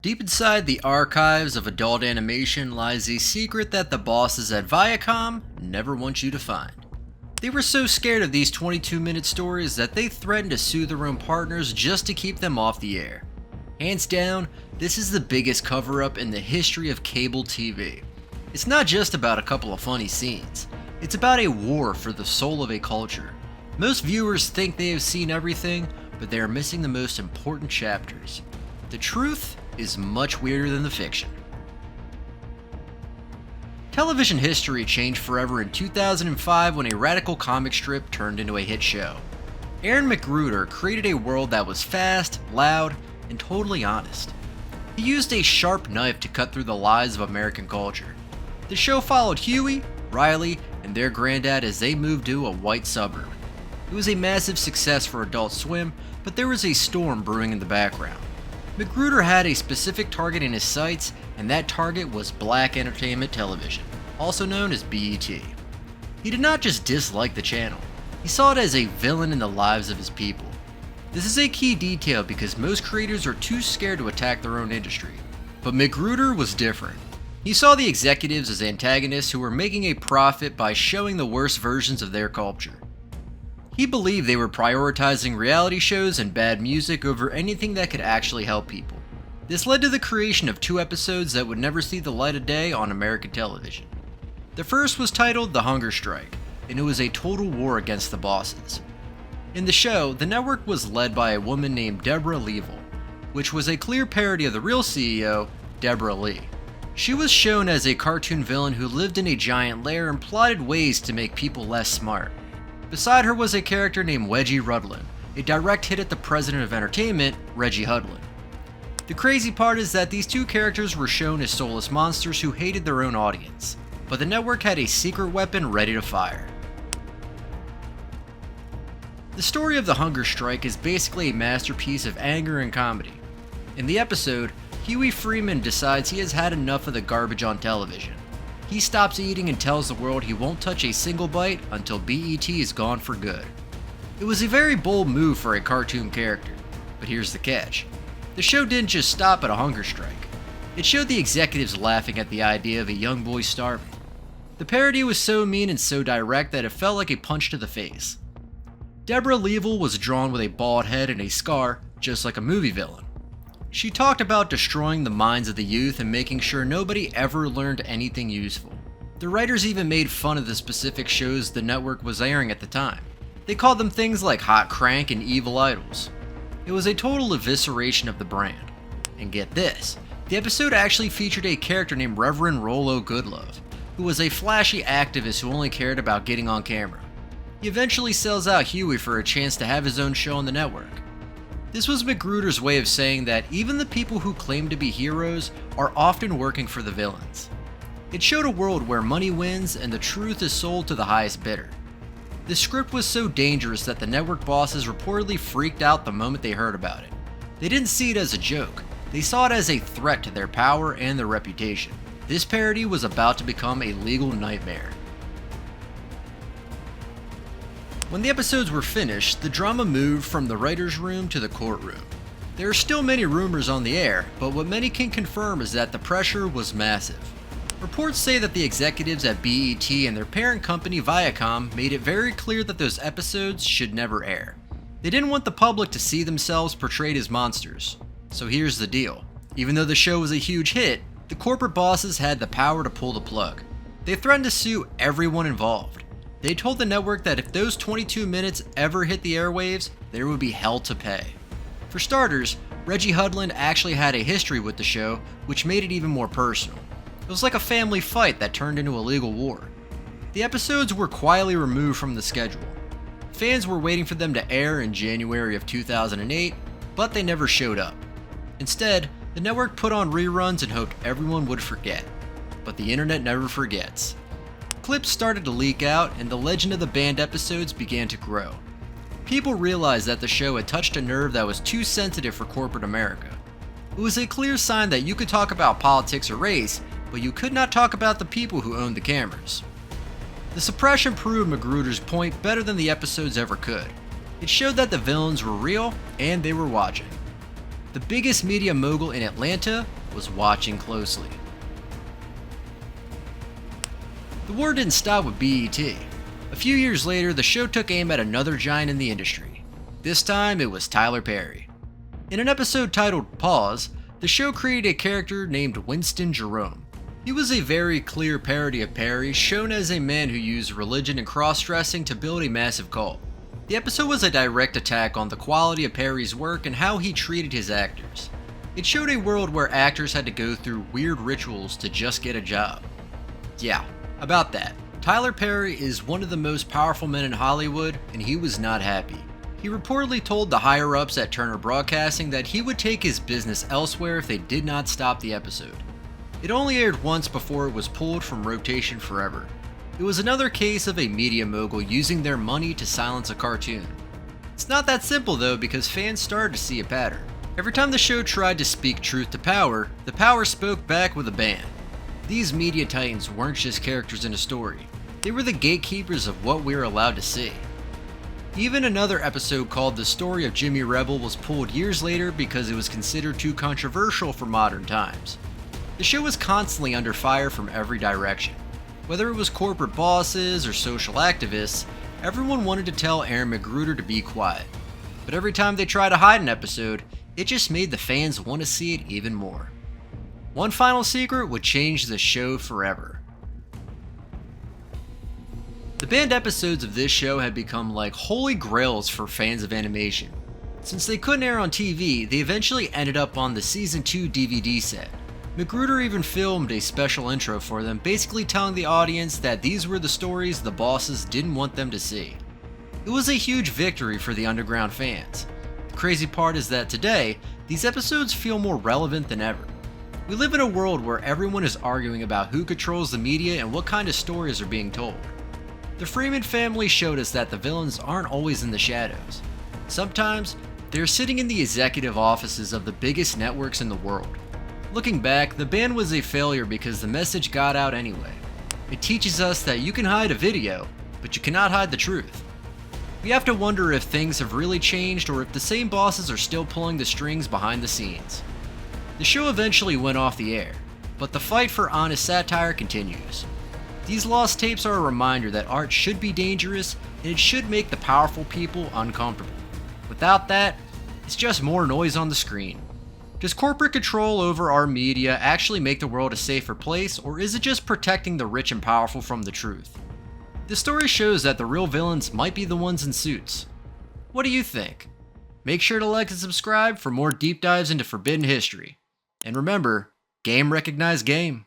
Deep inside the archives of adult animation lies a secret that the bosses at Viacom never want you to find. They were so scared of these 22-minute stories that they threatened to sue their own partners just to keep them off the air. Hands down, this is the biggest cover-up in the history of cable TV. It's not just about a couple of funny scenes. It's about a war for the soul of a culture. Most viewers think they have seen everything, but they are missing the most important chapters. The truth is much weirder than the fiction. Television history changed forever in 2005 when a radical comic strip turned into a hit show. Aaron McGruder created a world that was fast, loud, and totally honest. He used a sharp knife to cut through the lies of American culture. The show followed Huey, Riley, and their granddad as they moved to a white suburb. It was a massive success for Adult Swim, but there was a storm brewing in the background. McGruder had a specific target in his sights, and that target was Black Entertainment Television, also known as BET. He did not just dislike the channel, he saw it as a villain in the lives of his people. This is a key detail because most creators are too scared to attack their own industry. But McGruder was different. He saw the executives as antagonists who were making a profit by showing the worst versions of their culture. He believed they were prioritizing reality shows and bad music over anything that could actually help people. This led to the creation of 2 episodes that would never see the light of day on American television. The first was titled The Hunger Strike, and it was a total war against the bosses. In the show, the network was led by a woman named Deborah Leavell, which was a clear parody of the real CEO, Deborah Lee. She was shown as a cartoon villain who lived in a giant lair and plotted ways to make people less smart. Beside her was a character named Wedgie Rudlin, a direct hit at the president of entertainment, Reggie Hudlin. The crazy part is that these 2 characters were shown as soulless monsters who hated their own audience, but the network had a secret weapon ready to fire. The story of the Hunger Strike is basically a masterpiece of anger and comedy. In the episode, Huey Freeman decides he has had enough of the garbage on television. He stops eating and tells the world he won't touch a single bite until BET is gone for good. It was a very bold move for a cartoon character, but here's the catch. The show didn't just stop at a hunger strike. It showed the executives laughing at the idea of a young boy starving. The parody was so mean and so direct that it felt like a punch to the face. Deborah Leavell was drawn with a bald head and a scar, just like a movie villain. She talked about destroying the minds of the youth and making sure nobody ever learned anything useful. The writers even made fun of the specific shows the network was airing at the time. They called them things like Hot Crank and Evil Idols. It was a total evisceration of the brand. And get this, the episode actually featured a character named Reverend Rollo Goodlove, who was a flashy activist who only cared about getting on camera. He eventually sells out Huey for a chance to have his own show on the network. This was McGruder's way of saying that even the people who claim to be heroes are often working for the villains. It showed a world where money wins and the truth is sold to the highest bidder. The script was so dangerous that the network bosses reportedly freaked out the moment they heard about it. They didn't see it as a joke, they saw it as a threat to their power and their reputation. This parody was about to become a legal nightmare. When the episodes were finished, the drama moved from the writer's room to the courtroom. There are still many rumors on the air, but what many can confirm is that the pressure was massive. Reports say that the executives at BET and their parent company Viacom made it very clear that those episodes should never air. They didn't want the public to see themselves portrayed as monsters. So here's the deal. Even though the show was a huge hit, the corporate bosses had the power to pull the plug. They threatened to sue everyone involved. They told the network that if those 22 minutes ever hit the airwaves, there would be hell to pay. For starters, Reggie Hudlin actually had a history with the show, which made it even more personal. It was like a family fight that turned into a legal war. The episodes were quietly removed from the schedule. Fans were waiting for them to air in January of 2008, but they never showed up. Instead, the network put on reruns and hoped everyone would forget. But the internet never forgets. Clips started to leak out, and the legend of the band episodes began to grow. People realized that the show had touched a nerve that was too sensitive for corporate America. It was a clear sign that you could talk about politics or race, but you could not talk about the people who owned the cameras. The suppression proved McGruder's point better than the episodes ever could. It showed that the villains were real, and they were watching. The biggest media mogul in Atlanta was watching closely. The war didn't stop with BET. A few years later, the show took aim at another giant in the industry. This time, it was Tyler Perry. In an episode titled Pause, the show created a character named Winston Jerome. He was a very clear parody of Perry, shown as a man who used religion and cross-dressing to build a massive cult. The episode was a direct attack on the quality of Perry's work and how he treated his actors. It showed a world where actors had to go through weird rituals to just get a job. Yeah, about that. Tyler Perry is one of the most powerful men in Hollywood, and he was not happy. He reportedly told the higher-ups at Turner Broadcasting that he would take his business elsewhere if they did not stop the episode. It only aired once before it was pulled from rotation forever. It was another case of a media mogul using their money to silence a cartoon. It's not that simple though, because fans started to see a pattern. Every time the show tried to speak truth to power, the power spoke back with a ban. These media titans weren't just characters in a story. They were the gatekeepers of what we were allowed to see. Even another episode called The Story of Jimmy Rebel was pulled years later because it was considered too controversial for modern times. The show was constantly under fire from every direction. Whether it was corporate bosses or social activists, everyone wanted to tell Aaron McGruder to be quiet. But every time they tried to hide an episode, it just made the fans want to see it even more. One final secret would change the show forever. The banned episodes of this show had become like holy grails for fans of animation. Since they couldn't air on TV, they eventually ended up on the Season 2 DVD set. McGruder even filmed a special intro for them, basically telling the audience that these were the stories the bosses didn't want them to see. It was a huge victory for the underground fans. The crazy part is that today, these episodes feel more relevant than ever. We live in a world where everyone is arguing about who controls the media and what kind of stories are being told. The Freeman family showed us that the villains aren't always in the shadows. Sometimes, they're sitting in the executive offices of the biggest networks in the world. Looking back, the ban was a failure because the message got out anyway. It teaches us that you can hide a video, but you cannot hide the truth. We have to wonder if things have really changed or if the same bosses are still pulling the strings behind the scenes. The show eventually went off the air, but the fight for honest satire continues. These lost tapes are a reminder that art should be dangerous and it should make the powerful people uncomfortable. Without that, it's just more noise on the screen. Does corporate control over our media actually make the world a safer place, or is it just protecting the rich and powerful from the truth? This story shows that the real villains might be the ones in suits. What do you think? Make sure to like and subscribe for more deep dives into forbidden history. And remember, game recognized game.